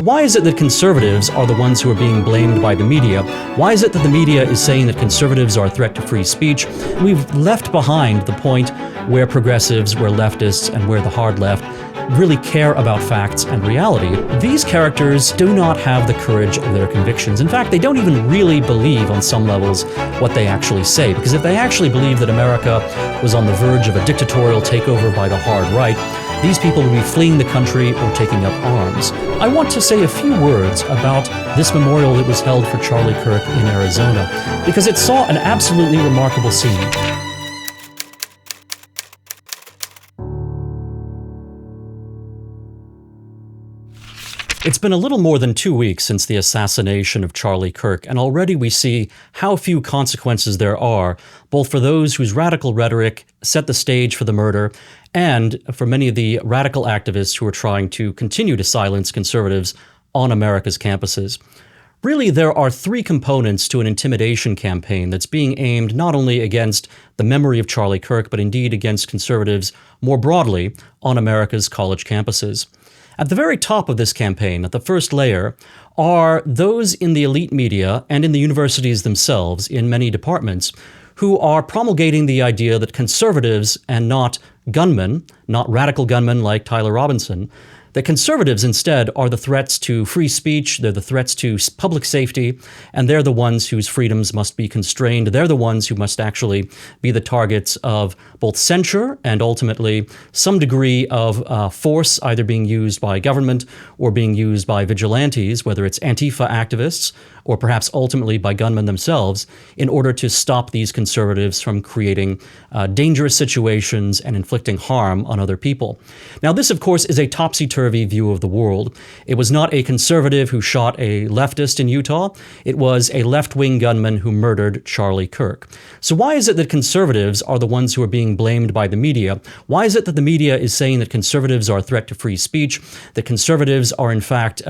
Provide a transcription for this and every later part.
Why is it that conservatives are the ones who are being blamed by the media? Why is it that the media is saying that conservatives are a threat to free speech? We've left behind the point where progressives, where leftists, and where the hard left really care about facts and reality. These characters do not have the courage of their convictions. In fact, they don't even really believe on some levels what they actually say, because if they actually believed that America was on the verge of a dictatorial takeover by the hard right, these people would be fleeing the country or taking up arms. I want to say a few words about this memorial that was held for Charlie Kirk in Arizona, because it saw an absolutely remarkable scene. It's been a little more than 2 weeks since the assassination of Charlie Kirk, and already we see how few consequences there are, both for those whose radical rhetoric set the stage for the murder, and for many of the radical activists who are trying to continue to silence conservatives on America's campuses. Really, there are three components to an intimidation campaign that's being aimed not only against the memory of Charlie Kirk, but indeed against conservatives more broadly on America's college campuses. At the very top of this campaign, at the first layer, are those in the elite media and in the universities themselves, in many departments, who are promulgating the idea that conservatives and not gunmen, not radical gunmen like Tyler Robinson, that conservatives instead are the threats to free speech, they're the threats to public safety, and they're the ones whose freedoms must be constrained. They're the ones who must actually be the targets of both censure and ultimately some degree of force either being used by government or being used by vigilantes, whether it's Antifa activists or perhaps ultimately by gunmen themselves, in order to stop these conservatives from creating dangerous situations and inflicting harm on other people. Now, this, of course, is a topsy-turvy view of the world. It was not a conservative who shot a leftist in Utah. It was a left-wing gunman who murdered Charlie Kirk. So why is it that conservatives are the ones who are being blamed by the media? Why is it that the media is saying that conservatives are a threat to free speech, that conservatives are in fact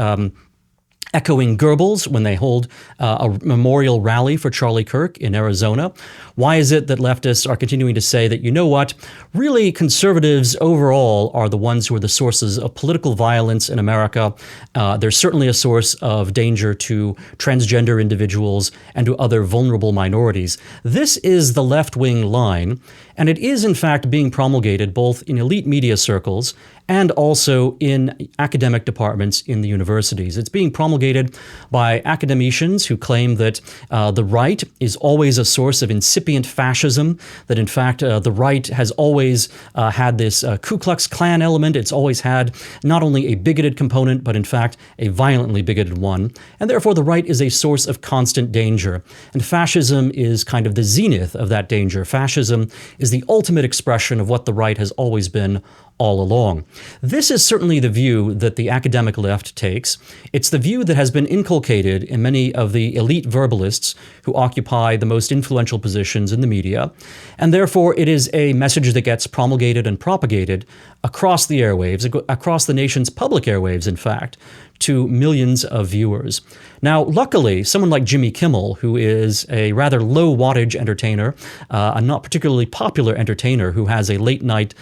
echoing Goebbels when they hold a memorial rally for Charlie Kirk in Arizona? Why is it that leftists are continuing to say that, you know what, really conservatives overall are the ones who are the sources of political violence in America? They're certainly a source of danger to transgender individuals and to other vulnerable minorities. This is the left-wing line, and it is in fact being promulgated both in elite media circles and also in academic departments in the universities. It's being promulgated by academicians who claim that the right is always a source of incipient fascism, that in fact the right has always had this Ku Klux Klan element. It's always had not only a bigoted component, but in fact a violently bigoted one. And therefore the right is a source of constant danger. And fascism is kind of the zenith of that danger. Fascism is the ultimate expression of what the right has always been all along. This is certainly the view that the academic left takes. It's the view that has been inculcated in many of the elite verbalists who occupy the most influential positions in the media, and therefore it is a message that gets promulgated and propagated across the airwaves, across the nation's public airwaves, in fact, to millions of viewers. Now, luckily, someone like Jimmy Kimmel, who is a rather low-wattage entertainer, a not particularly popular entertainer who has a late-night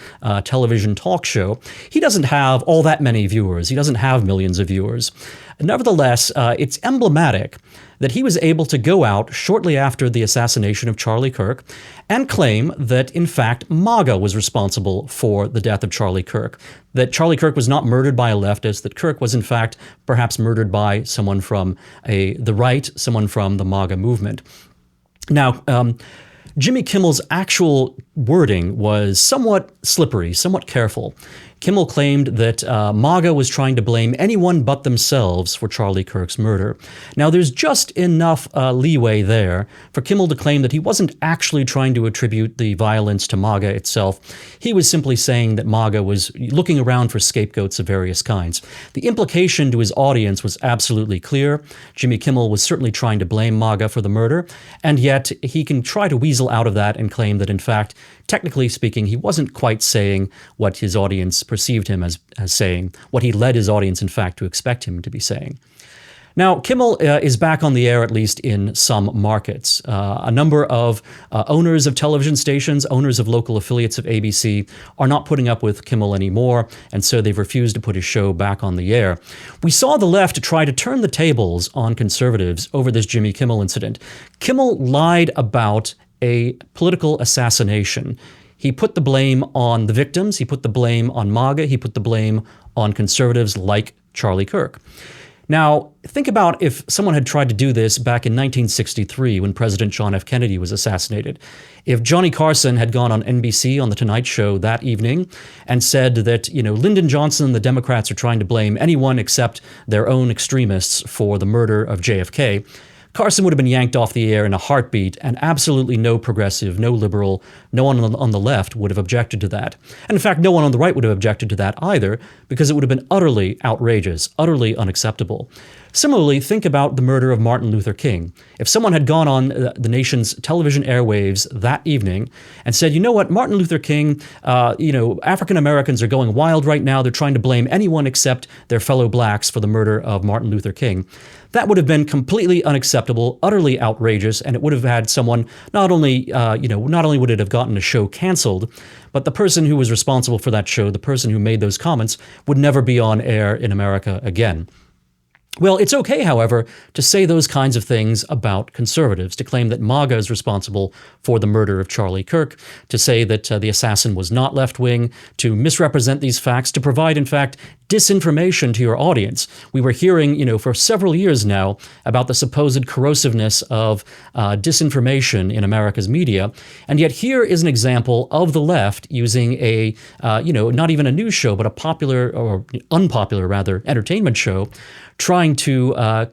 television talk show, he doesn't have all that many viewers. He doesn't have millions of viewers. Nevertheless, it's emblematic that he was able to go out shortly after the assassination of Charlie Kirk and claim that, in fact, MAGA was responsible for the death of Charlie Kirk, that Charlie Kirk was not murdered by a leftist, that Kirk was, in fact, perhaps murdered by someone from the right, someone from the MAGA movement. Now, Jimmy Kimmel's actual wording was somewhat slippery, somewhat careful. Kimmel claimed that MAGA was trying to blame anyone but themselves for Charlie Kirk's murder. Now, there's just enough leeway there for Kimmel to claim that he wasn't actually trying to attribute the violence to MAGA itself. He was simply saying that MAGA was looking around for scapegoats of various kinds. The implication to his audience was absolutely clear. Jimmy Kimmel was certainly trying to blame MAGA for the murder, and yet he can try to weasel out of that and claim that, in fact, technically speaking, he wasn't quite saying what his audience perceived him as saying, what he led his audience, in fact, to expect him to be saying. Now, Kimmel is back on the air, at least in some markets. A number of owners of television stations, owners of local affiliates of ABC, are not putting up with Kimmel anymore, and so they've refused to put his show back on the air. We saw the left try to turn the tables on conservatives over this Jimmy Kimmel incident. Kimmel lied about a political assassination. He put the blame on the victims, he put the blame on MAGA, he put the blame on conservatives like Charlie Kirk. Now, think about if someone had tried to do this back in 1963 when President John F. Kennedy was assassinated. If Johnny Carson had gone on NBC on The Tonight Show that evening and said that, Lyndon Johnson and the Democrats are trying to blame anyone except their own extremists for the murder of JFK, Carson would have been yanked off the air in a heartbeat, and absolutely no progressive, no liberal, no one on the left would have objected to that. And in fact, no one on the right would have objected to that either, because it would have been utterly outrageous, utterly unacceptable. Similarly, think about the murder of Martin Luther King. If someone had gone on the nation's television airwaves that evening and said, you know what, Martin Luther King, African Americans are going wild right now. They're trying to blame anyone except their fellow blacks for the murder of Martin Luther King. That would have been completely unacceptable, utterly outrageous, and it would have had someone not only would it have gotten a show canceled, but the person who was responsible for that show, the person who made those comments, would never be on air in America again. Well, it's okay, however, to say those kinds of things about conservatives, to claim that MAGA is responsible for the murder of Charlie Kirk, to say that the assassin was not left-wing, to misrepresent these facts, to provide, in fact, disinformation to your audience. We were hearing, for several years now about the supposed corrosiveness of disinformation in America's media, and yet here is an example of the left using a, not even a news show, but a popular, or unpopular rather, entertainment show, trying to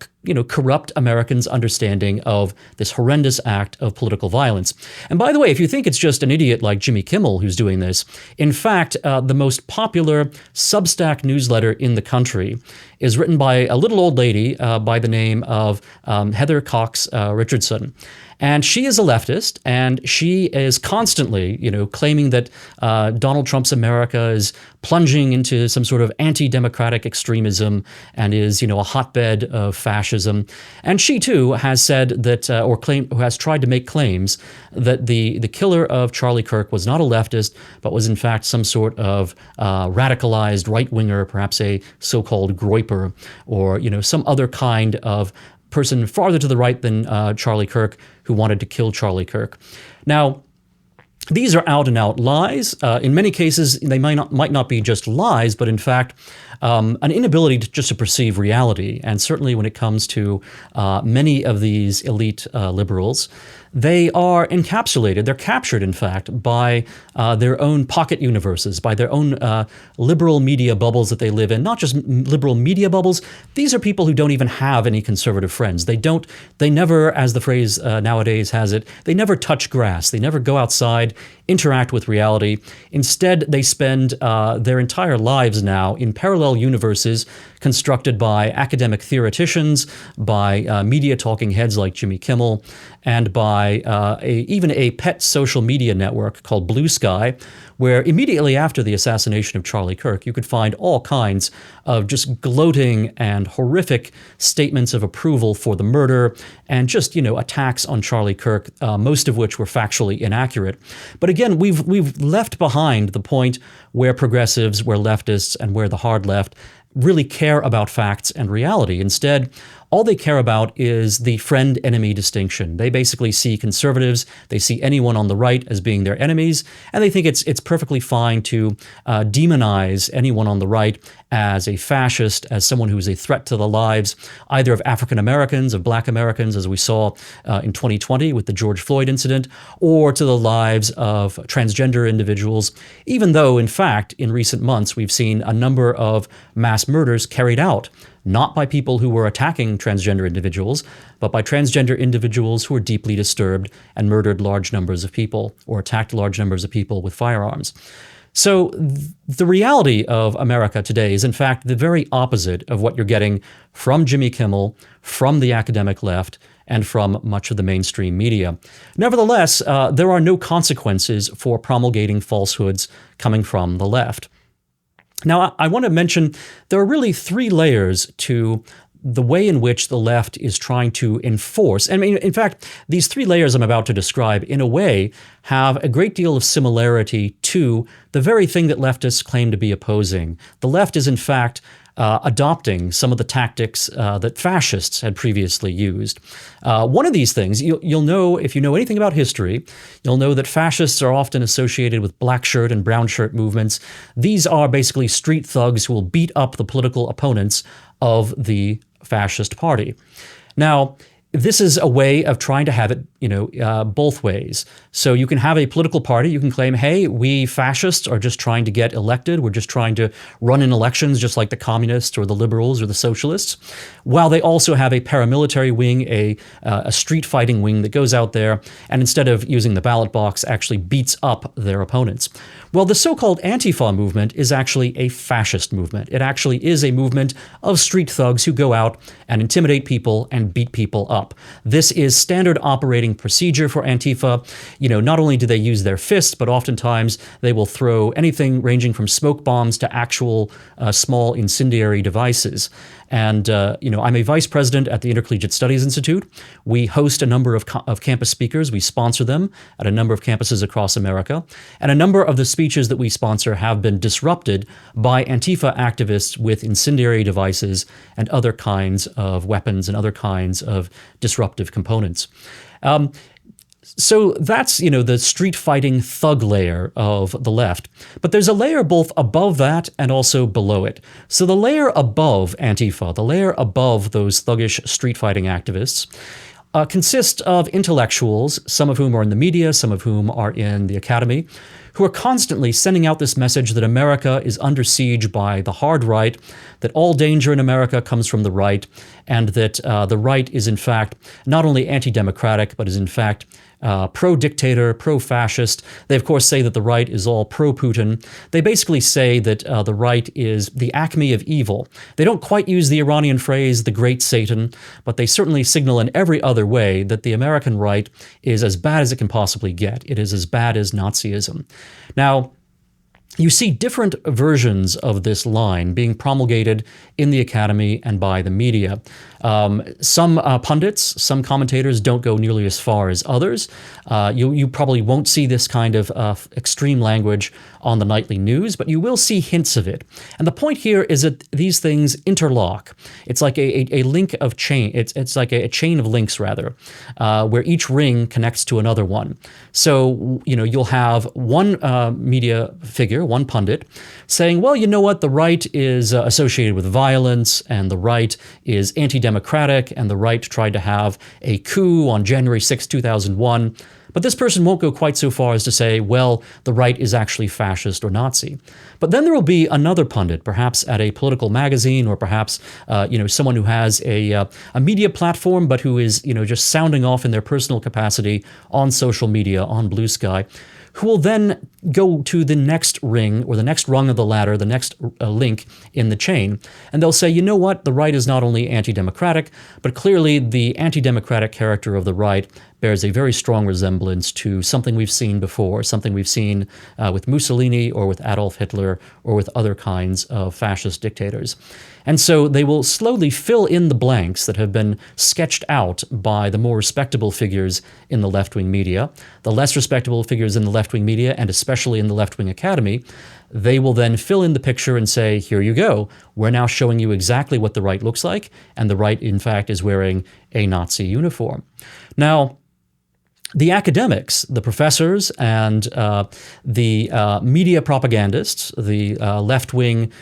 corrupt Americans' understanding of this horrendous act of political violence. And by the way, if you think it's just an idiot like Jimmy Kimmel who's doing this, in fact, the most popular Substack newsletter in the country is written by a little old lady by the name of Heather Cox Richardson. And she is a leftist, and she is constantly, claiming that Donald Trump's America is plunging into some sort of anti-democratic extremism and is, a hotbed of fascism. And she too has said that, has tried to make claims that the killer of Charlie Kirk was not a leftist, but was in fact some sort of radicalized right-winger, perhaps a so-called groyper, or some other kind of person farther to the right than Charlie Kirk who wanted to kill Charlie Kirk. Now, these are out-and-out lies. In many cases, they might not be just lies, but in fact, an inability to perceive reality. And certainly when it comes to many of these elite liberals, they are encapsulated, they're captured, in fact, by their own pocket universes, by their own liberal media bubbles that they live in. Not just liberal media bubbles, these are people who don't even have any conservative friends. They never, as the phrase nowadays has it, they never touch grass. They never go outside, interact with reality. Instead, they spend their entire lives now in parallel universes constructed by academic theoreticians, by media talking heads like Jimmy Kimmel, and by even a pet social media network called Blue Sky, where immediately after the assassination of Charlie Kirk, you could find all kinds of just gloating and horrific statements of approval for the murder and just, attacks on Charlie Kirk, most of which were factually inaccurate. But again, we've left behind the point where progressives, where leftists, and where the hard left really care about facts and reality. Instead, all they care about is the friend-enemy distinction. They basically see conservatives, they see anyone on the right as being their enemies, and they think it's perfectly fine to demonize anyone on the right as a fascist, as someone who is a threat to the lives either of African Americans, of Black Americans, as we saw in 2020 with the George Floyd incident, or to the lives of transgender individuals, even though, in fact, in recent months, we've seen a number of mass murders carried out not by people who were attacking transgender individuals, but by transgender individuals who were deeply disturbed and murdered large numbers of people or attacked large numbers of people with firearms. So the reality of America today is, in fact, the very opposite of what you're getting from Jimmy Kimmel, from the academic left, and from much of the mainstream media. Nevertheless, there are no consequences for promulgating falsehoods coming from the left. Now, I want to mention there are really three layers to the way in which the left is trying to enforce. I mean, in fact, these three layers I'm about to describe, in a way, have a great deal of similarity to the very thing that leftists claim to be opposing. The left is, in fact, adopting some of the tactics that fascists had previously used. One of these things, you'll know, if you know anything about history, you'll know that fascists are often associated with black shirt and brown shirt movements. These are basically street thugs who will beat up the political opponents of the fascist party. Now, this is a way of trying to have it, both ways. So you can have a political party. You can claim, hey, we fascists are just trying to get elected. We're just trying to run in elections just like the communists or the liberals or the socialists, while they also have a paramilitary wing, a street fighting wing that goes out there and instead of using the ballot box actually beats up their opponents. Well, the so-called Antifa movement is actually a fascist movement. It actually is a movement of street thugs who go out and intimidate people and beat people up. This is standard operating procedure for Antifa. Not only do they use their fists, but oftentimes they will throw anything ranging from smoke bombs to actual small incendiary devices. And, I'm a vice president at the Intercollegiate Studies Institute. We host a number of campus speakers. We sponsor them at a number of campuses across America. And a number of the speeches that we sponsor have been disrupted by Antifa activists with incendiary devices and other kinds of weapons and other kinds of disruptive components. So that's, the street fighting thug layer of the left. But there's a layer both above that and also below it. So the layer above Antifa, the layer above those thuggish street fighting activists, consist of intellectuals, some of whom are in the media, some of whom are in the academy, who are constantly sending out this message that America is under siege by the hard right, that all danger in America comes from the right, and that the right is in fact not only anti-democratic, but is in fact pro-dictator, pro-fascist. They, of course, say that the right is all pro-Putin. They basically say that the right is the acme of evil. They don't quite use the Iranian phrase, the great Satan, but they certainly signal in every other way that the American right is as bad as it can possibly get. It is as bad as Nazism. Now, you see different versions of this line being promulgated in the academy and by the media. Some pundits, some commentators don't go nearly as far as others. You probably won't see this kind of extreme language on the nightly news, but you will see hints of it. And the point here is that these things interlock. It's like a link of chain. It's like a chain of links, rather, where each ring connects to another one. So, you'll have one media figure, one pundit, saying, well, you know what, the right is associated with violence, and the right is anti-democratic, and the right tried to have a coup on January 6, 2001. But this person won't go quite so far as to say, well, the right is actually fascist or Nazi. But then there will be another pundit, perhaps at a political magazine, or perhaps someone who has a media platform, but who is just sounding off in their personal capacity on social media, on Blue Sky, who will then go to the next ring or the next rung of the ladder, the next link in the chain. And they'll say, you know what, the right is not only anti-democratic, but clearly the anti-democratic character of the right bears a very strong resemblance to something we've seen before, something we've seen with Mussolini or with Adolf Hitler or with other kinds of fascist dictators. And so they will slowly fill in the blanks that have been sketched out by the more respectable figures in the left-wing media. The less respectable figures in the left-wing media, and especially in the left-wing academy, they will then fill in the picture and say, here you go. We're now showing you exactly what the right looks like, and the right, in fact, is wearing a Nazi uniform. Now, the academics, the professors, and the media propagandists, the left-wing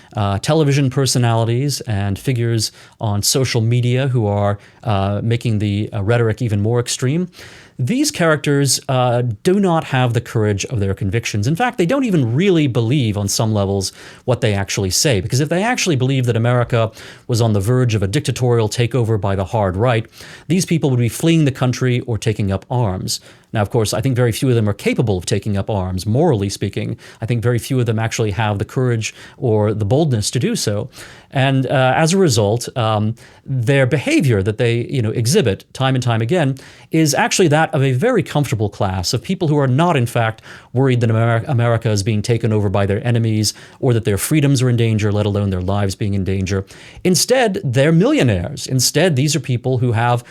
television personalities and figures on social media who are making the rhetoric even more extreme, these characters do not have the courage of their convictions. In fact, they don't even really believe on some levels what they actually say, because if they actually believed that America was on the verge of a dictatorial takeover by the hard right, these people would be fleeing the country or taking up arms. Now, of course, I think very few of them are capable of taking up arms, morally speaking. I think very few of them actually have the courage or the boldness to do so. And as a result, their behavior that they exhibit time and time again is actually that of a very comfortable class of people who are not, in fact, worried that America is being taken over by their enemies or that their freedoms are in danger, let alone their lives being in danger. Instead, they're millionaires. Instead, these are people who have,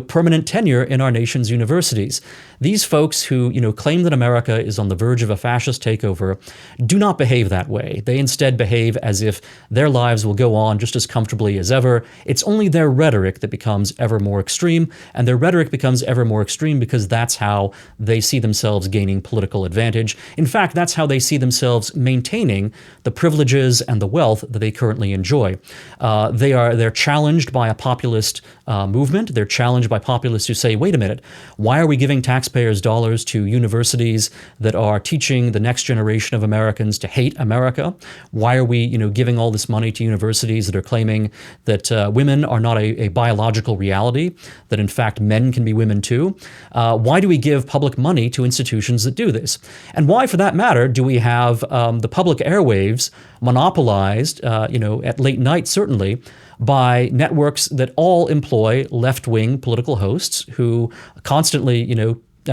permanent tenure in our nation's universities. These folks who, claim that America is on the verge of a fascist takeover do not behave that way. They instead behave as if their lives will go on just as comfortably as ever. It's only their rhetoric that becomes ever more extreme, and their rhetoric becomes ever more extreme because that's how they see themselves gaining political advantage. In fact, that's how they see themselves maintaining the privileges and the wealth that they currently enjoy. They're challenged by a populist movement. They're challenged by populists who say, wait a minute, why are we giving taxpayers' dollars to universities that are teaching the next generation of Americans to hate America? Why are we, giving all this money to universities that are claiming that women are not a biological reality, that in fact men can be women too? Why do we give public money to institutions that do this? And why, for that matter, do we have the public airwaves monopolized, at late night certainly, by networks that all employ left-wing political hosts who constantly,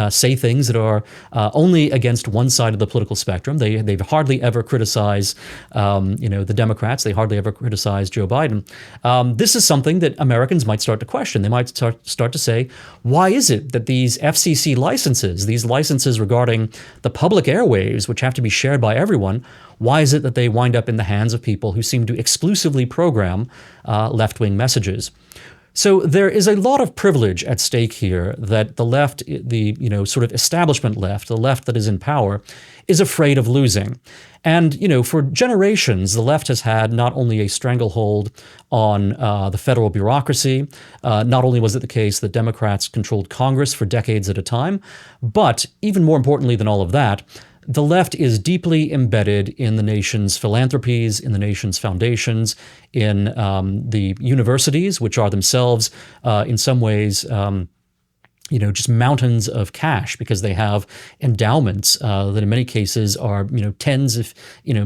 say things that are only against one side of the political spectrum. They've hardly ever criticized, the Democrats. They hardly ever criticize Joe Biden. This is something that Americans might start to question. They might start to say, why is it that these FCC licenses, these licenses regarding the public airwaves, which have to be shared by everyone, why is it that they wind up in the hands of people who seem to exclusively program left-wing messages? So there is a lot of privilege at stake here that the left, the sort of establishment left, the left that is in power, is afraid of losing. And for generations, the left has had not only a stranglehold on the federal bureaucracy, not only was it the case that Democrats controlled Congress for decades at a time, but even more importantly than all of that, the left is deeply embedded in the nation's philanthropies, in the nation's foundations, in the universities, which are themselves, in some ways, just mountains of cash because they have endowments that in many cases are, tens of,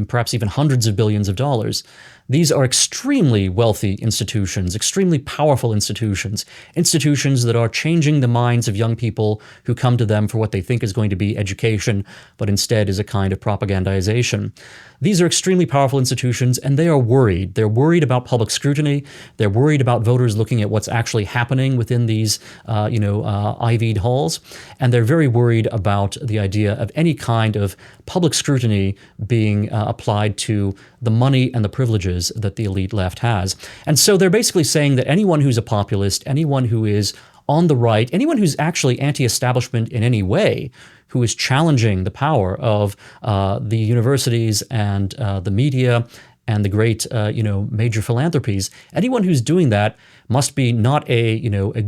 perhaps even hundreds of billions of dollars. These are extremely wealthy institutions, extremely powerful institutions, institutions that are changing the minds of young people who come to them for what they think is going to be education, but instead is a kind of propagandization. These are extremely powerful institutions, and they are worried. They're worried about public scrutiny. They're worried about voters looking at what's actually happening within these, Ivied halls, and they're very worried about the idea of any kind of public scrutiny being applied to the money and the privileges that the elite left has. And so they're basically saying that anyone who's a populist, anyone who is on the right, anyone who's actually anti-establishment in any way, who is challenging the power of the universities and the media and the great, major philanthropies, anyone who's doing that must be not a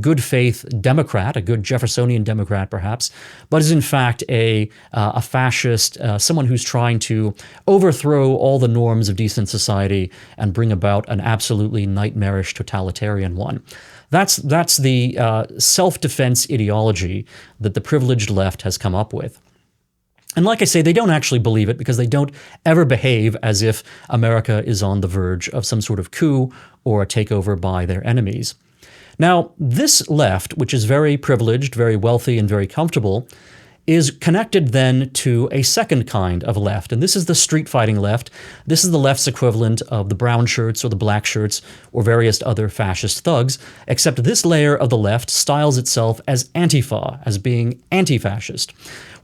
good faith Democrat, a good Jeffersonian Democrat perhaps, but is in fact a fascist, someone who's trying to overthrow all the norms of decent society and bring about an absolutely nightmarish totalitarian one. That's the self-defense ideology that the privileged left has come up with. And like I say, they don't actually believe it because they don't ever behave as if America is on the verge of some sort of coup or a takeover by their enemies. Now, this left, which is very privileged, very wealthy, and very comfortable, is connected then to a second kind of left. And this is the street fighting left. This is the left's equivalent of the brown shirts or the black shirts or various other fascist thugs, except this layer of the left styles itself as Antifa, as being anti-fascist.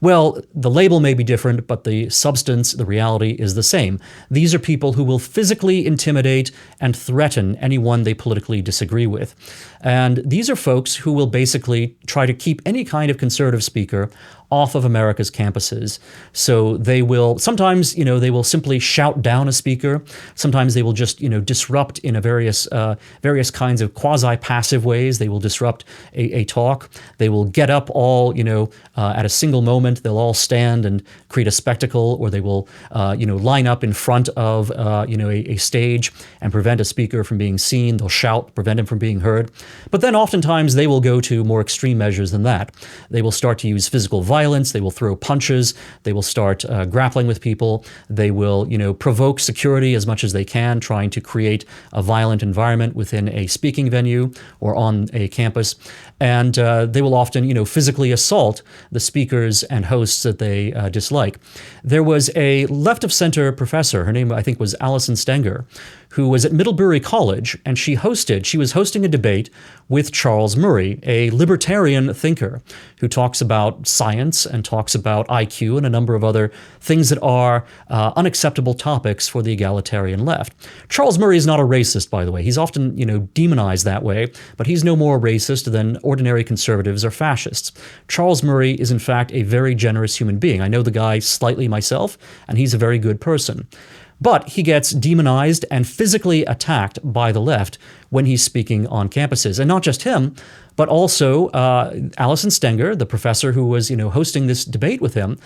Well, the label may be different, but the substance, the reality is the same. These are people who will physically intimidate and threaten anyone they politically disagree with. And these are folks who will basically try to keep any kind of conservative speaker off of America's campuses. So they will sometimes, they will simply shout down a speaker. Sometimes they will just, disrupt in a various kinds of quasi-passive ways. They will disrupt a talk. They will get up all, at a single moment. They'll all stand and create a spectacle, or they will, line up in front of, a stage and prevent a speaker from being seen. They'll shout, prevent him from being heard. But then oftentimes they will go to more extreme measures than that. They will start to use physical violence. They will throw punches. They will start grappling with people. They will, provoke security as much as they can, trying to create a violent environment within a speaking venue or on a campus. And they will often, physically assault the speakers and hosts that they dislike. There was a left-of-center professor, her name I think was Alison Stenger, who was at Middlebury College, and she was hosting a debate with Charles Murray, a libertarian thinker who talks about science and talks about IQ and a number of other things that are unacceptable topics for the egalitarian left. Charles Murray is not a racist, by the way. He's often, demonized that way, but he's no more racist than ordinary conservatives or fascists. Charles Murray is, in fact, a very generous human being. I know the guy slightly myself, and he's a very good person. But he gets demonized and physically attacked by the left when he's speaking on campuses. And not just him, but also Alison Stenger, the professor who was, hosting this debate with him.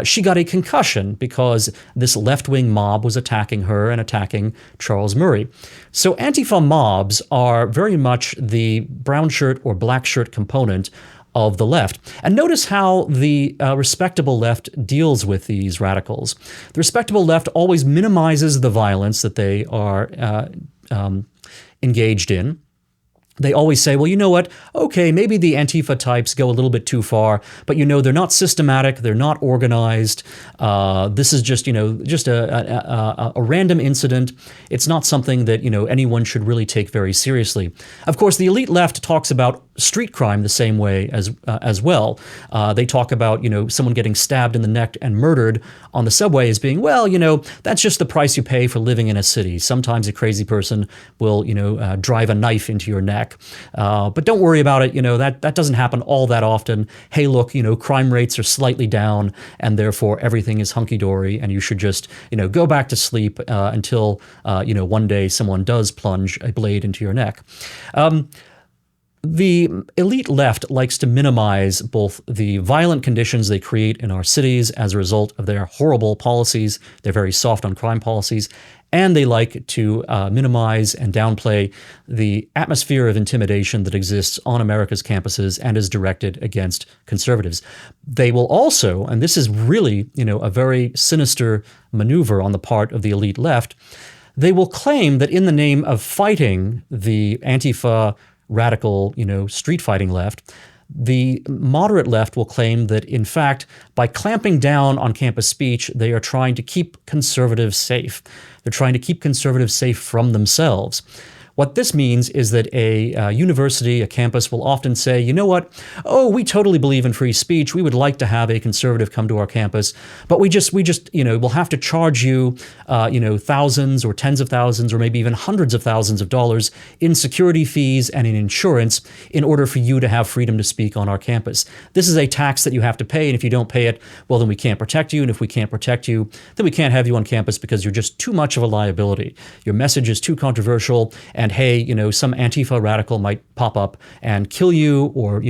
She got a concussion because this left-wing mob was attacking her and attacking Charles Murray. So Antifa mobs are very much the brown shirt or black shirt component of the left. And notice how the respectable left deals with these radicals. The respectable left always minimizes the violence that they are engaged in. They always say, well, you know what? Okay, maybe the Antifa types go a little bit too far, but they're not systematic, they're not organized. This is just a random incident. It's not something that anyone should really take very seriously. Of course, the elite left talks about street crime the same way as well. They talk about someone getting stabbed in the neck and murdered on the subway as being, well, that's just the price you pay for living in a city. Sometimes a crazy person will drive a knife into your neck. But don't worry about it. That doesn't happen all that often. Hey, look, crime rates are slightly down, and therefore everything is hunky-dory, and you should just, go back to sleep until, one day someone does plunge a blade into your neck. The elite left likes to minimize both the violent conditions they create in our cities as a result of their horrible policies. They're very soft on crime policies. And they like to minimize and downplay the atmosphere of intimidation that exists on America's campuses and is directed against conservatives. They will also, and this is really, a very sinister maneuver on the part of the elite left, they will claim that in the name of fighting the Antifa radical, street fighting left, the moderate left will claim that, in fact, by clamping down on campus speech, they are trying to keep conservatives safe. They're trying to keep conservatives safe from themselves. What this means is that a university, a campus will often say, you know what? Oh, we totally believe in free speech. We would like to have a conservative come to our campus, but we just, we'll have to charge you, thousands or tens of thousands or maybe even hundreds of thousands of dollars in security fees and in insurance in order for you to have freedom to speak on our campus. This is a tax that you have to pay, and if you don't pay it, well, then we can't protect you, and if we can't protect you, then we can't have you on campus because you're just too much of a liability. Your message is too controversial, and hey, some Antifa radical might pop up and kill you or,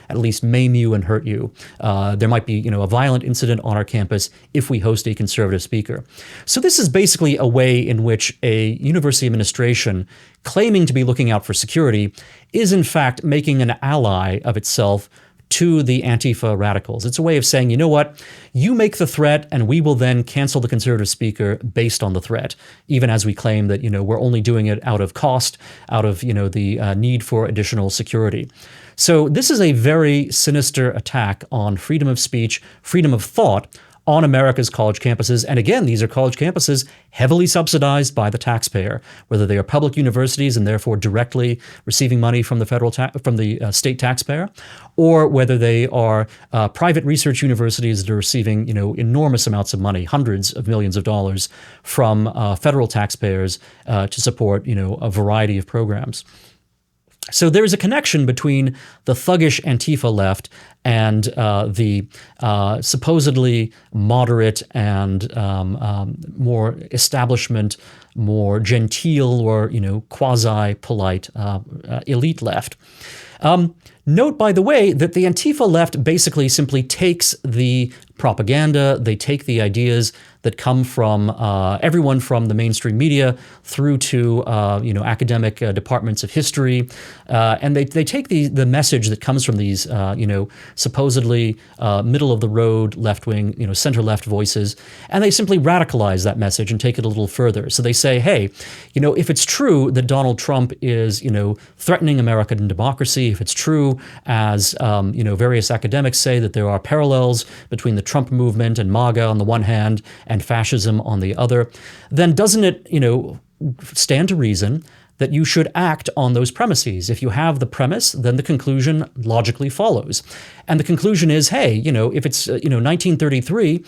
at least maim you and hurt you. There might be, a violent incident on our campus if we host a conservative speaker. So this is basically a way in which a university administration claiming to be looking out for security is in fact making an ally of itself to the Antifa radicals. It's a way of saying, you know what, you make the threat and we will then cancel the conservative speaker based on the threat, even as we claim that, we're only doing it out of cost, out of, the need for additional security. So this is a very sinister attack on freedom of speech, freedom of thought, on America's college campuses. And again, these are college campuses heavily subsidized by the taxpayer, whether they are public universities and therefore directly receiving money from the state taxpayer, or whether they are private research universities that are receiving enormous amounts of money, hundreds of millions of dollars from federal taxpayers to support a variety of programs. So there's a connection between the thuggish Antifa left and the supposedly moderate and more establishment, more genteel or quasi-polite elite left. Note, by the way, that the Antifa left basically simply takes the propaganda, they take the ideas that come from everyone from the mainstream media through to academic departments of history, and they take the message that comes from these supposedly middle of the road left wing center left voices, and they simply radicalize that message and take it a little further. So they say, hey, if it's true that Donald Trump is threatening American democracy, if it's true as various academics say that there are parallels between the Trump movement and MAGA on the one hand and fascism on the other, then doesn't it, stand to reason that you should act on those premises? If you have the premise, then the conclusion logically follows. And the conclusion is, hey, if it's 1933,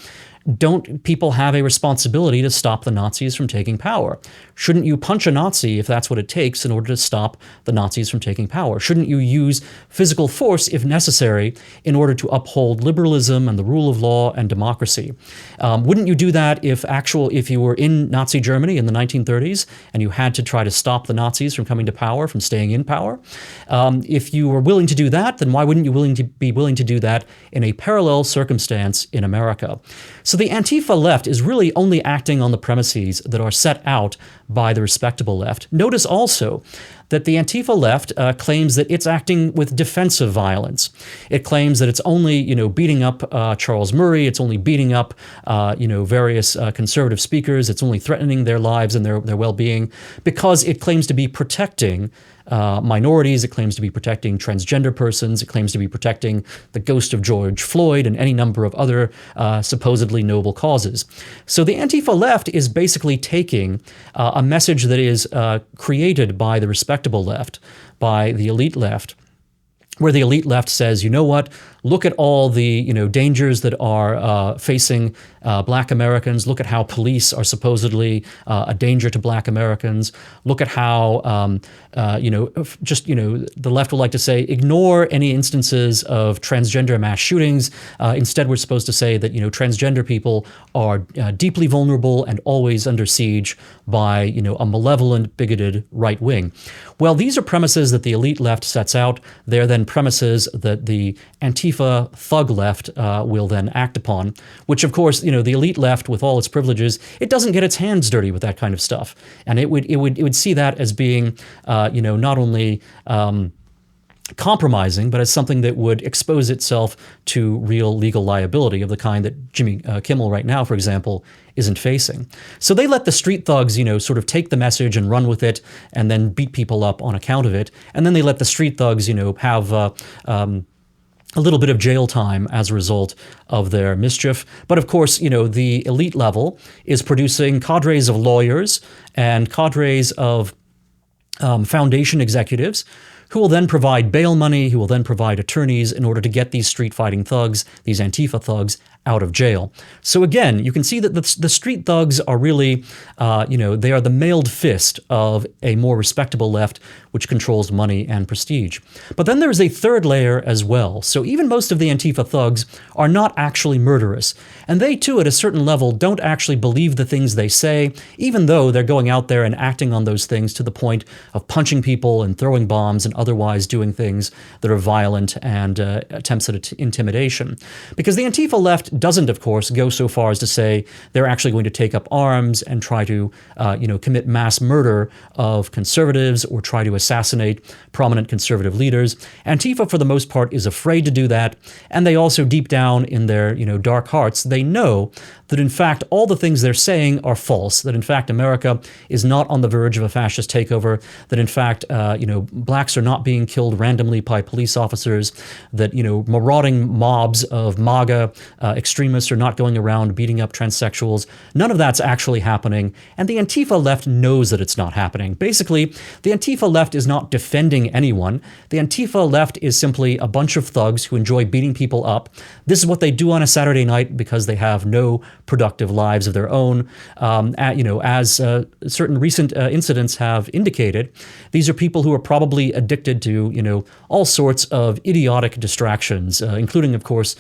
don't people have a responsibility to stop the Nazis from taking power? Shouldn't you punch a Nazi if that's what it takes in order to stop the Nazis from taking power? Shouldn't you use physical force if necessary in order to uphold liberalism and the rule of law and democracy? Wouldn't you do that if you were in Nazi Germany in the 1930s and you had to try to stop the Nazis from coming to power, from staying in power? If you were willing to do that, then why wouldn't you be willing to do that in a parallel circumstance in America? So the Antifa left is really only acting on the premises that are set out by the respectable left. Notice also that the Antifa left claims that it's acting with defensive violence. It claims that it's only, beating up Charles Murray. It's only beating up, various conservative speakers. It's only threatening their lives and their well-being because it claims to be protecting minorities. It claims to be protecting transgender persons. It claims to be protecting the ghost of George Floyd and any number of other supposedly noble causes. So the Antifa left is basically taking a message that is created by the respectable left, by the elite left, where the elite left says, you know what, look at all the dangers that are facing Black Americans. Look at how police are supposedly a danger to Black Americans. Look at how the left would like to say ignore any instances of transgender mass shootings. Instead, we're supposed to say that transgender people are deeply vulnerable and always under siege by a malevolent, bigoted right wing. Well, these are premises that the elite left sets out. They're then premises that the Antifa thug left will then act upon, which of course, the elite left with all its privileges, it doesn't get its hands dirty with that kind of stuff. And it would see that as being, not only compromising, but as something that would expose itself to real legal liability of the kind that Jimmy Kimmel right now, for example, isn't facing. So they let the street thugs, sort of take the message and run with it and then beat people up on account of it. And then they let the street thugs, have a little bit of jail time as a result of their mischief. But of course, the elite level is producing cadres of lawyers and cadres of foundation executives who will then provide bail money, who will then provide attorneys in order to get these street fighting thugs, these Antifa thugs, out of jail. So again, you can see that the street thugs are really, they are the mailed fist of a more respectable left, which controls money and prestige. But then there's a third layer as well. So even most of the Antifa thugs are not actually murderous. And they too, at a certain level, don't actually believe the things they say, even though they're going out there and acting on those things to the point of punching people and throwing bombs and otherwise doing things that are violent and attempts at intimidation. Because the Antifa left doesn't, of course, go so far as to say they're actually going to take up arms and try to, commit mass murder of conservatives or try to assassinate prominent conservative leaders. Antifa, for the most part, is afraid to do that, and they also, deep down in their, dark hearts, they know that, in fact, all the things they're saying are false, that, in fact, America is not on the verge of a fascist takeover, that, in fact, blacks are not being killed randomly by police officers, that, marauding mobs of MAGA extremists are not going around beating up transsexuals. None of that's actually happening, and the Antifa left knows that it's not happening. Basically, the Antifa left is not defending anyone. The Antifa left is simply a bunch of thugs who enjoy beating people up. This is what they do on a Saturday night because they have no productive lives of their own. As certain recent incidents have indicated, these are people who are probably addicted to, all sorts of idiotic distractions, including, of course,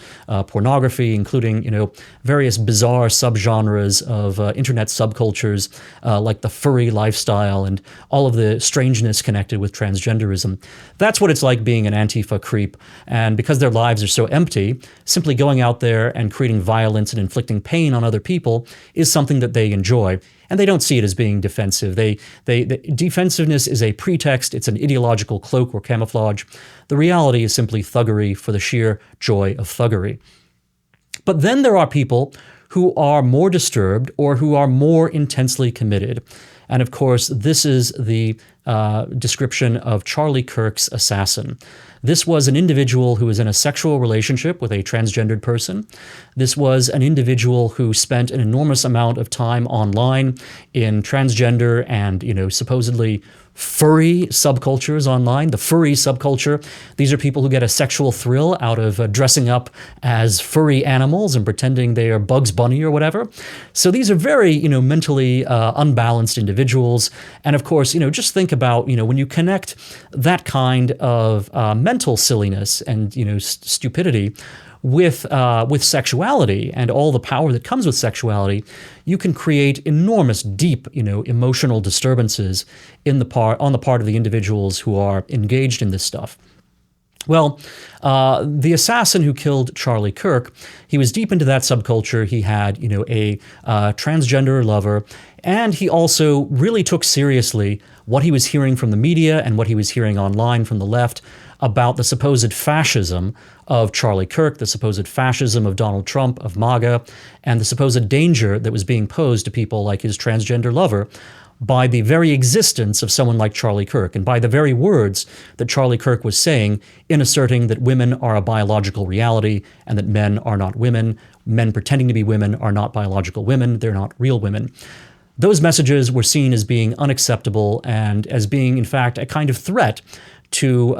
pornography, including, various bizarre subgenres of internet subcultures like the furry lifestyle and all of the strangeness connected with transgenderism. That's what it's like being an Antifa creep. And because their lives are so empty, simply going out there and creating violence and inflicting pain on other people is something that they enjoy. And they don't see it as being defensive. The defensiveness is a pretext. It's an ideological cloak or camouflage. The reality is simply thuggery for the sheer joy of thuggery. But then there are people who are more disturbed or who are more intensely committed. And of course, this is the description of Charlie Kirk's assassin. This was an individual who was in a sexual relationship with a transgendered person. This was an individual who spent an enormous amount of time online in transgender and, supposedly furry subcultures online. The furry subculture, these are people who get a sexual thrill out of dressing up as furry animals and pretending they are Bugs Bunny or whatever. So these are very, mentally unbalanced individuals. And of course, just think about, when you connect that kind of mental silliness and, stupidity with sexuality and all the power that comes with sexuality, you can create enormous, deep, emotional disturbances on the part of the individuals who are engaged in this stuff. Well, the assassin who killed Charlie Kirk, he was deep into that subculture. He had, a transgender lover, and he also really took seriously what he was hearing from the media and what he was hearing online from the left about the supposed fascism of Charlie Kirk, the supposed fascism of Donald Trump, of MAGA, and the supposed danger that was being posed to people like his transgender lover by the very existence of someone like Charlie Kirk, and by the very words that Charlie Kirk was saying in asserting that women are a biological reality and that men are not women. Men pretending to be women are not biological women. They're not real women. Those messages were seen as being unacceptable and as being, in fact, a kind of threat to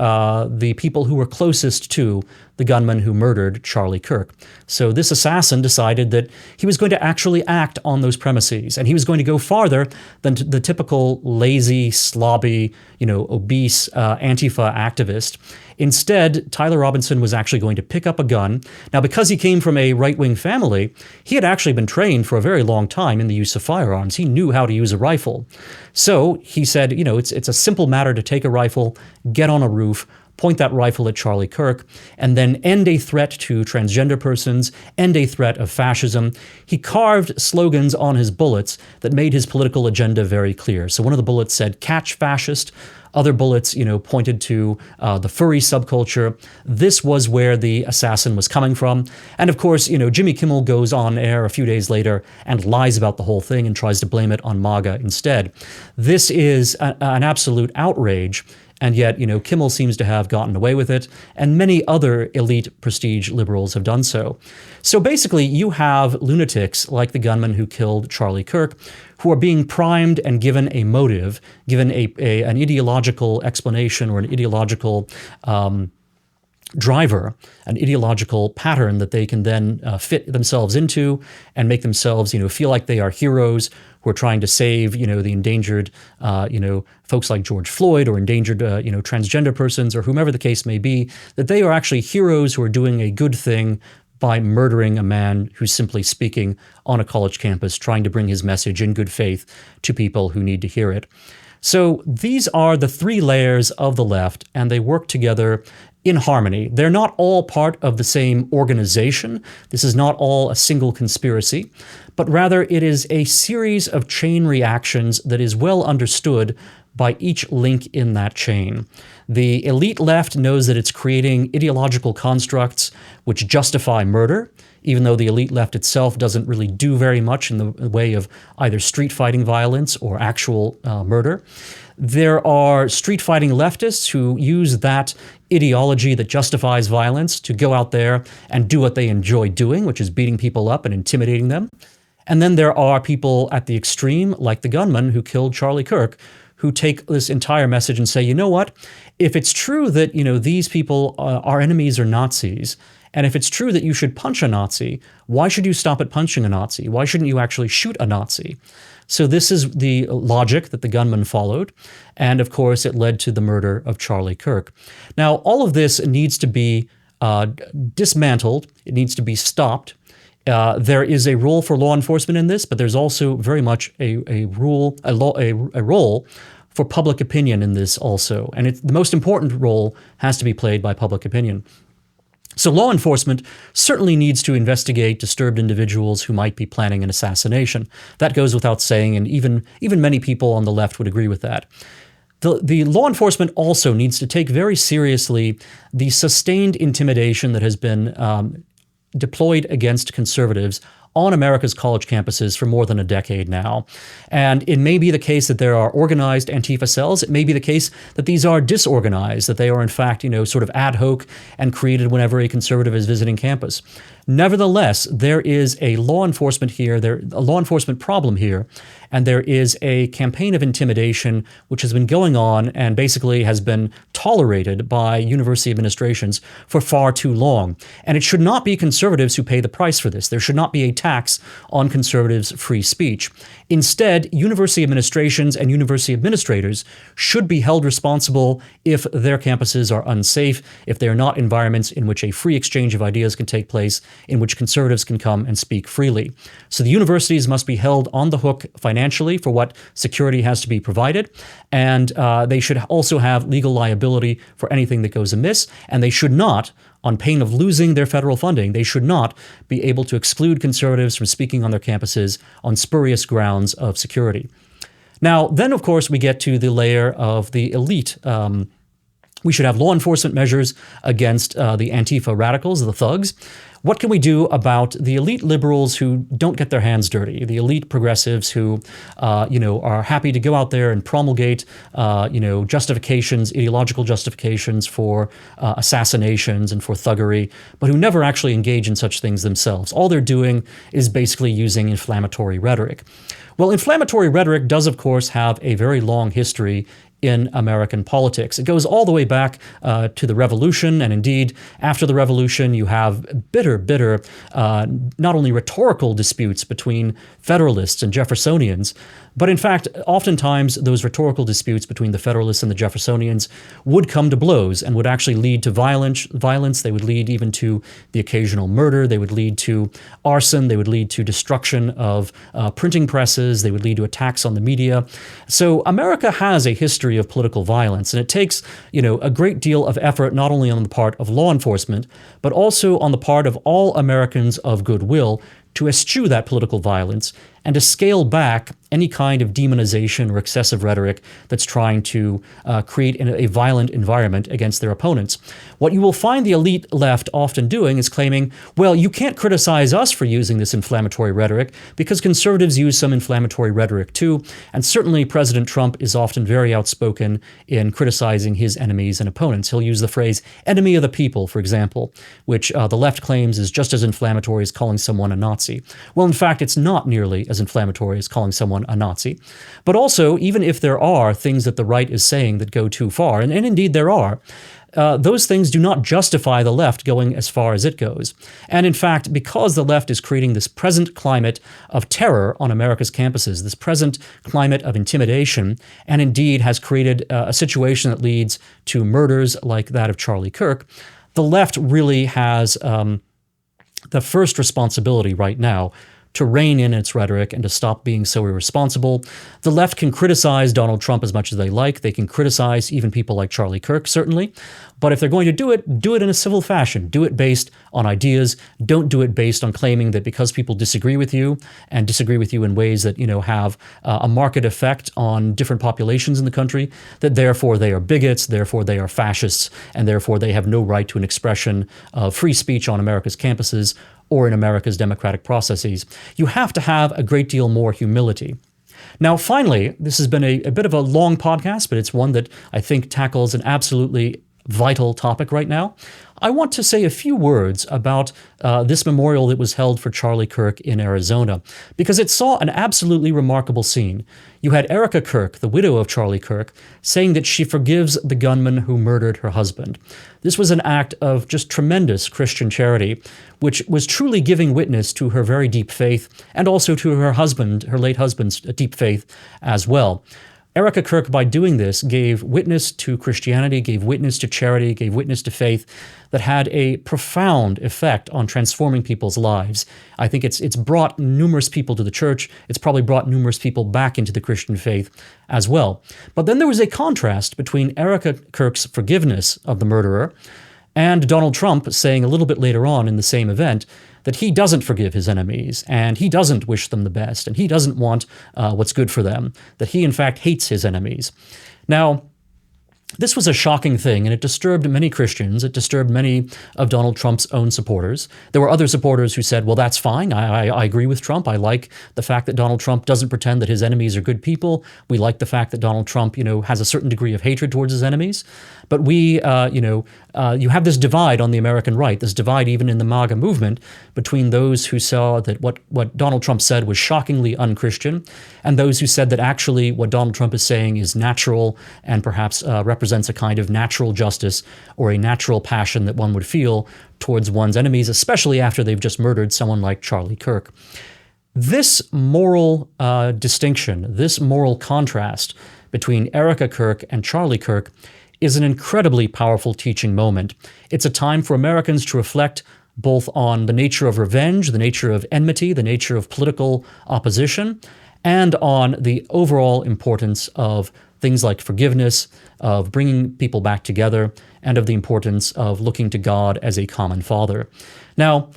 the people who were closest to the gunman who murdered Charlie Kirk. So this assassin decided that he was going to actually act on those premises, and he was going to go farther than the typical lazy, slobby, obese Antifa activist. Instead, Tyler Robinson was actually going to pick up a gun. Now, because he came from a right-wing family, he had actually been trained for a very long time in the use of firearms. He knew how to use a rifle. So he said, it's a simple matter to take a rifle, get on a roof, point that rifle at Charlie Kirk, and then end a threat to transgender persons, end a threat of fascism. He carved slogans on his bullets that made his political agenda very clear. So one of the bullets said, "Catch fascist." Other bullets, pointed to the furry subculture. This was where the assassin was coming from. And of course, Jimmy Kimmel goes on air a few days later and lies about the whole thing and tries to blame it on MAGA instead. This is an absolute outrage. And yet, Kimmel seems to have gotten away with it, and many other elite prestige liberals have done so. So basically, you have lunatics like the gunman who killed Charlie Kirk, who are being primed and given a motive, given an ideological explanation or an ideological driver, an ideological pattern that they can then fit themselves into and make themselves, feel like they are heroes who are trying to save, the endangered, folks like George Floyd or endangered, transgender persons or whomever the case may be, that they are actually heroes who are doing a good thing by murdering a man who's simply speaking on a college campus, trying to bring his message in good faith to people who need to hear it. So these are the three layers of the left, and they work together in harmony. They're not all part of the same organization. This is not all a single conspiracy, but rather it is a series of chain reactions that is well understood by each link in that chain. The elite left knows that it's creating ideological constructs which justify murder, even though the elite left itself doesn't really do very much in the way of either street fighting violence or actual murder. There are street fighting leftists who use that ideology that justifies violence to go out there and do what they enjoy doing, which is beating people up and intimidating them. And then there are people at the extreme, like the gunman who killed Charlie Kirk, who take this entire message and say, you know what, if it's true that, these people are enemies or Nazis, and if it's true that you should punch a Nazi, why should you stop at punching a Nazi? Why shouldn't you actually shoot a Nazi? So this is the logic that the gunman followed. And of course, it led to the murder of Charlie Kirk. Now, all of this needs to be dismantled. It needs to be stopped. There is a role for law enforcement in this, but there's also very much a role for public opinion in this also. And the most important role has to be played by public opinion. So law enforcement certainly needs to investigate disturbed individuals who might be planning an assassination. That goes without saying, and even many people on the left would agree with that. The law enforcement also needs to take very seriously the sustained intimidation that has been deployed against conservatives on America's college campuses for more than a decade now. And it may be the case that there are organized Antifa cells. It may be the case that these are disorganized, that they are in fact, sort of ad hoc and created whenever a conservative is visiting campus. Nevertheless, there is a law enforcement problem here, and there is a campaign of intimidation which has been going on and basically has been tolerated by university administrations for far too long. And it should not be conservatives who pay the price for this. There should not be a tax on conservatives' free speech. Instead, university administrations and university administrators should be held responsible if their campuses are unsafe, if they are not environments in which a free exchange of ideas can take place, in which conservatives can come and speak freely. So the universities must be held on the hook financially for what security has to be provided, and they should also have legal liability for anything that goes amiss, and they should not, on pain of losing their federal funding, they should not be able to exclude conservatives from speaking on their campuses on spurious grounds of security. Now, then, of course, we get to the layer of the elite. We should have law enforcement measures against the Antifa radicals, the thugs. What can we do about the elite liberals who don't get their hands dirty, the elite progressives who, are happy to go out there and promulgate, justifications, ideological justifications for assassinations and for thuggery, but who never actually engage in such things themselves? All they're doing is basically using inflammatory rhetoric. Well, inflammatory rhetoric does, of course, have a very long history in American politics. It goes all the way back to the Revolution, and indeed, after the Revolution, you have bitter, not only rhetorical disputes between Federalists and Jeffersonians, but in fact, oftentimes those rhetorical disputes between the Federalists and the Jeffersonians would come to blows and would actually lead to violence. They would lead even to the occasional murder. They would lead to arson. They would lead to destruction of printing presses. They would lead to attacks on the media. So America has a history of political violence, and it takes, a great deal of effort, not only on the part of law enforcement, but also on the part of all Americans of goodwill to eschew that political violence and to scale back any kind of demonization or excessive rhetoric that's trying to create a violent environment against their opponents. What you will find the elite left often doing is claiming, well, you can't criticize us for using this inflammatory rhetoric because conservatives use some inflammatory rhetoric too. And certainly President Trump is often very outspoken in criticizing his enemies and opponents. He'll use the phrase enemy of the people, for example, which the left claims is just as inflammatory as calling someone a Nazi. Well, in fact, it's not nearly as inflammatory as calling someone a Nazi. But also, even if there are things that the right is saying that go too far, and indeed there are, those things do not justify the left going as far as it goes. And in fact, because the left is creating this present climate of terror on America's campuses, this present climate of intimidation, and indeed has created a situation that leads to murders like that of Charlie Kirk, the left really has the first responsibility right now to rein in its rhetoric and to stop being so irresponsible. The left can criticize Donald Trump as much as they like. They can criticize even people like Charlie Kirk, certainly. But if they're going to do it in a civil fashion. Do it based on ideas. Don't do it based on claiming that because people disagree with you and disagree with you in ways that, have a market effect on different populations in the country, that therefore they are bigots, therefore they are fascists, and therefore they have no right to an expression of free speech on America's campuses or in America's democratic processes. You have to have a great deal more humility. Now, finally, this has been a bit of a long podcast, but it's one that I think tackles an absolutely vital topic right now. I want to say a few words about this memorial that was held for Charlie Kirk in Arizona, because it saw an absolutely remarkable scene. You had Erica Kirk, the widow of Charlie Kirk, saying that she forgives the gunman who murdered her husband. This was an act of just tremendous Christian charity, which was truly giving witness to her very deep faith and also to her husband, her late husband's deep faith as well. Erica Kirk, by doing this, gave witness to Christianity, gave witness to charity, gave witness to faith that had a profound effect on transforming people's lives. I think it's brought numerous people to the church. It's probably brought numerous people back into the Christian faith as well. But then there was a contrast between Erica Kirk's forgiveness of the murderer and Donald Trump saying a little bit later on in the same event that he doesn't forgive his enemies, and he doesn't wish them the best, and he doesn't want what's good for them, that he in fact hates his enemies. Now, this was a shocking thing, and it disturbed many Christians. It disturbed many of Donald Trump's own supporters. There were other supporters who said, well, that's fine. I agree with Trump. I like the fact that Donald Trump doesn't pretend that his enemies are good people. We like the fact that Donald Trump, has a certain degree of hatred towards his enemies. But you have this divide on the American right, this divide even in the MAGA movement between those who saw that what Donald Trump said was shockingly un-Christian, and those who said that actually what Donald Trump is saying is natural and perhaps represents a kind of natural justice or a natural passion that one would feel towards one's enemies, especially after they've just murdered someone like Charlie Kirk. This moral distinction, this moral contrast between Erica Kirk and Charlie Kirk is an incredibly powerful teaching moment. It's a time for Americans to reflect both on the nature of revenge, the nature of enmity, the nature of political opposition, and on the overall importance of things like forgiveness, of bringing people back together, and of the importance of looking to God as a common father. Now,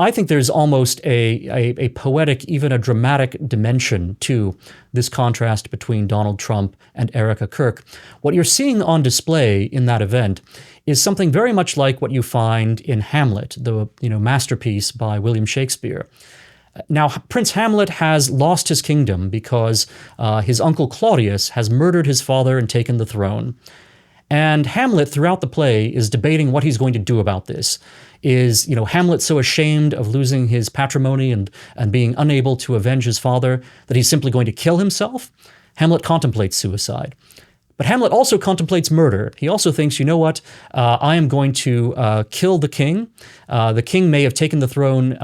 I think there's almost a poetic, even a dramatic dimension to this contrast between Donald Trump and Erica Kirk. What you're seeing on display in that event is something very much like what you find in Hamlet, the masterpiece by William Shakespeare. Now, Prince Hamlet has lost his kingdom because his uncle Claudius has murdered his father and taken the throne. And Hamlet, throughout the play, is debating what he's going to do about this. Is, Hamlet so ashamed of losing his patrimony and being unable to avenge his father that he's simply going to kill himself? Hamlet contemplates suicide. But Hamlet also contemplates murder. He also thinks, I am going to kill the king. The king may have taken the throne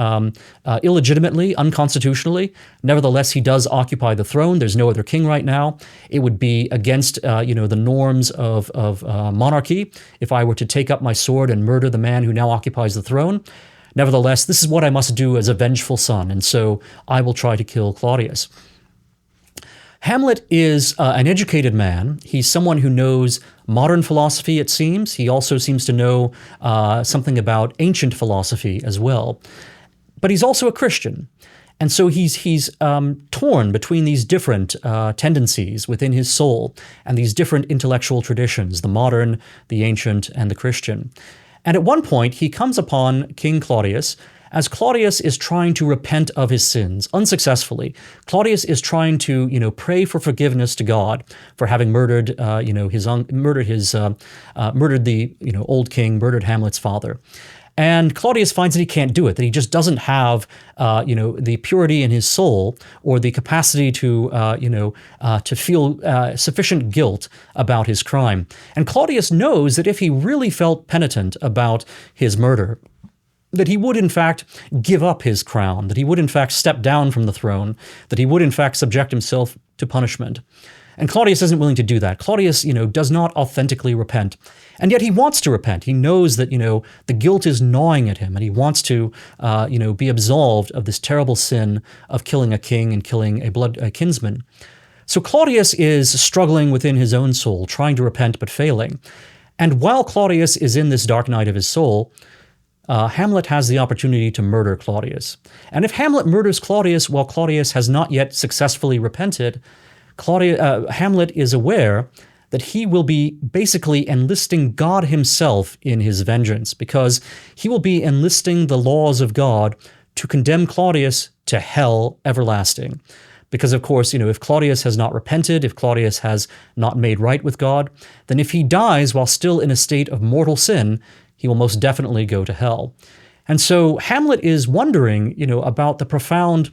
illegitimately, unconstitutionally. Nevertheless, he does occupy the throne. There's no other king right now. It would be against, the norms of monarchy if I were to take up my sword and murder the man who now occupies the throne. Nevertheless, this is what I must do as a vengeful son, and so I will try to kill Claudius. Hamlet is an educated man. He's someone who knows modern philosophy, it seems. He also seems to know something about ancient philosophy as well. But he's also a Christian. And so he's torn between these different tendencies within his soul and these different intellectual traditions, the modern, the ancient, and the Christian. And at one point, he comes upon King Claudius as Claudius is trying to repent of his sins, unsuccessfully. Claudius is trying to, pray for forgiveness to God for having murdered, murdered the, old king, murdered Hamlet's father. And Claudius finds that he can't do it, that he just doesn't have, the purity in his soul or the capacity to feel sufficient guilt about his crime. And Claudius knows that if he really felt penitent about his murder, that he would in fact give up his crown, that he would in fact step down from the throne, that he would in fact subject himself to punishment. And Claudius isn't willing to do that. Claudius, does not authentically repent. And yet he wants to repent. He knows that, the guilt is gnawing at him, and he wants to, be absolved of this terrible sin of killing a king and killing a kinsman. So Claudius is struggling within his own soul, trying to repent but failing. And while Claudius is in this dark night of his soul, Hamlet has the opportunity to murder Claudius. And if Hamlet murders Claudius while Claudius has not yet successfully repented, Hamlet is aware that he will be basically enlisting God himself in his vengeance, because he will be enlisting the laws of God to condemn Claudius to hell everlasting. Because, of course, if Claudius has not repented, if Claudius has not made right with God, then if he dies while still in a state of mortal sin, he will most definitely go to hell. And so Hamlet is wondering, about the profound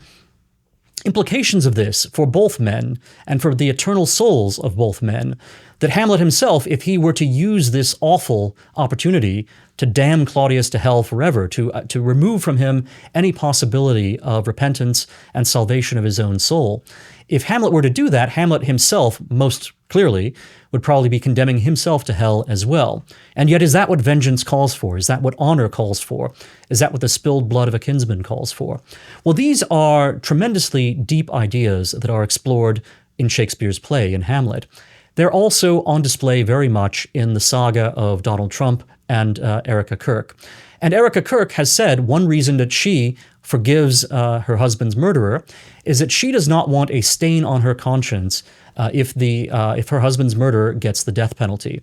implications of this for both men and for the eternal souls of both men, that Hamlet himself, if he were to use this awful opportunity to damn Claudius to hell forever, to remove from him any possibility of repentance and salvation of his own soul, if Hamlet were to do that, Hamlet himself, most clearly, would probably be condemning himself to hell as well. And yet, is that what vengeance calls for? Is that what honor calls for? Is that what the spilled blood of a kinsman calls for? Well, these are tremendously deep ideas that are explored in Shakespeare's play, in Hamlet. They're also on display very much in the saga of Donald Trump and Erica Kirk. And Erica Kirk has said one reason that she forgives her husband's murderer is that she does not want a stain on her conscience if her husband's murderer gets the death penalty.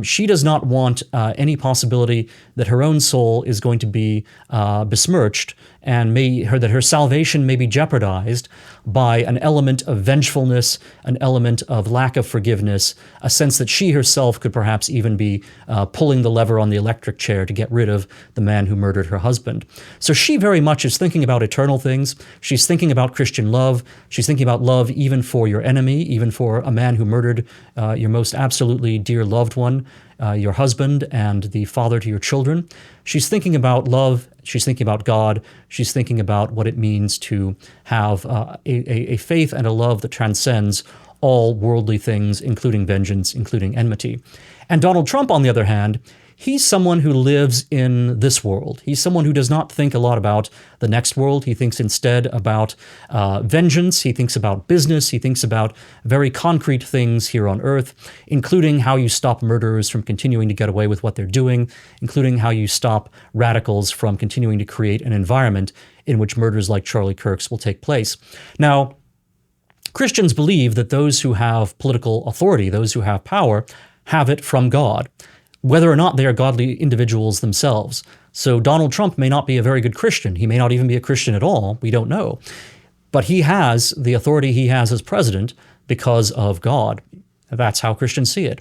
She does not want any possibility that her own soul is going to be besmirched and that her salvation may be jeopardized by an element of vengefulness, an element of lack of forgiveness, a sense that she herself could perhaps even be pulling the lever on the electric chair to get rid of the man who murdered her husband. So she very much is thinking about eternal things. She's thinking about Christian love. She's thinking about love even for your enemy, even for a man who murdered your most absolutely dear loved one, your husband and the father to your children. She's thinking about love. She's thinking about God. She's thinking about what it means to have a faith and a love that transcends all worldly things, including vengeance, including enmity. And Donald Trump, on the other hand, he's someone who lives in this world. He's someone who does not think a lot about the next world. He thinks instead about vengeance. He thinks about business. He thinks about very concrete things here on earth, including how you stop murderers from continuing to get away with what they're doing, including how you stop radicals from continuing to create an environment in which murders like Charlie Kirk's will take place. Now, Christians believe that those who have political authority, those who have power, have it from God, whether or not they are godly individuals themselves. So Donald Trump may not be a very good Christian. He may not even be a Christian at all. We don't know. But he has the authority he has as president because of God. That's how Christians see it.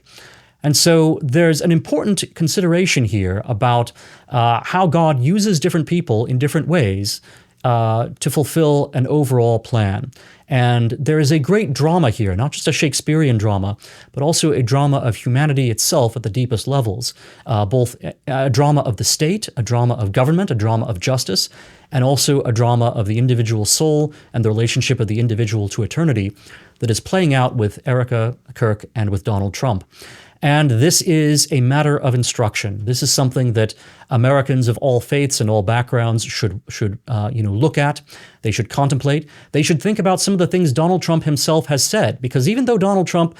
And so there's an important consideration here about how God uses different people in different ways to fulfill an overall plan. And there is a great drama here, not just a Shakespearean drama, but also a drama of humanity itself at the deepest levels, both a drama of the state, a drama of government, a drama of justice, and also a drama of the individual soul and the relationship of the individual to eternity that is playing out with Erica Kirk and with Donald Trump. And this is a matter of instruction. This is something that Americans of all faiths and all backgrounds should look at. They should contemplate. They should think about some of the things Donald Trump himself has said, because even though Donald Trump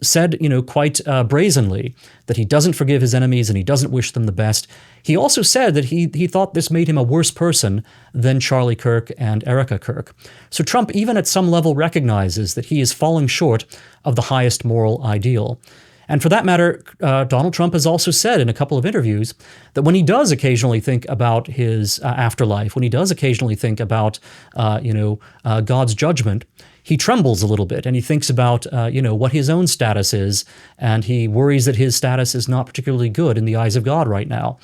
said, quite brazenly that he doesn't forgive his enemies and he doesn't wish them the best, he also said that he thought this made him a worse person than Charlie Kirk and Erica Kirk. So Trump, even at some level, recognizes that he is falling short of the highest moral ideal. And for that matter, Donald Trump has also said in a couple of interviews that when he does occasionally think about his afterlife, when he does occasionally think about, God's judgment, he trembles a little bit and he thinks about, what his own status is, and he worries that his status is not particularly good in the eyes of God right now.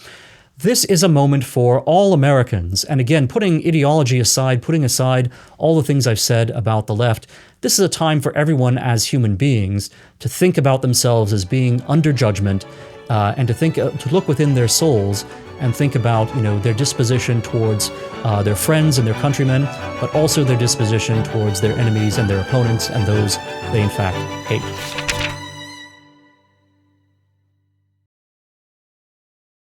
This is a moment for all Americans, and again, putting ideology aside, putting aside all the things I've said about the left, this is a time for everyone as human beings to think about themselves as being under judgment and to look within their souls and think about, their disposition towards their friends and their countrymen, but also their disposition towards their enemies and their opponents and those they in fact hate.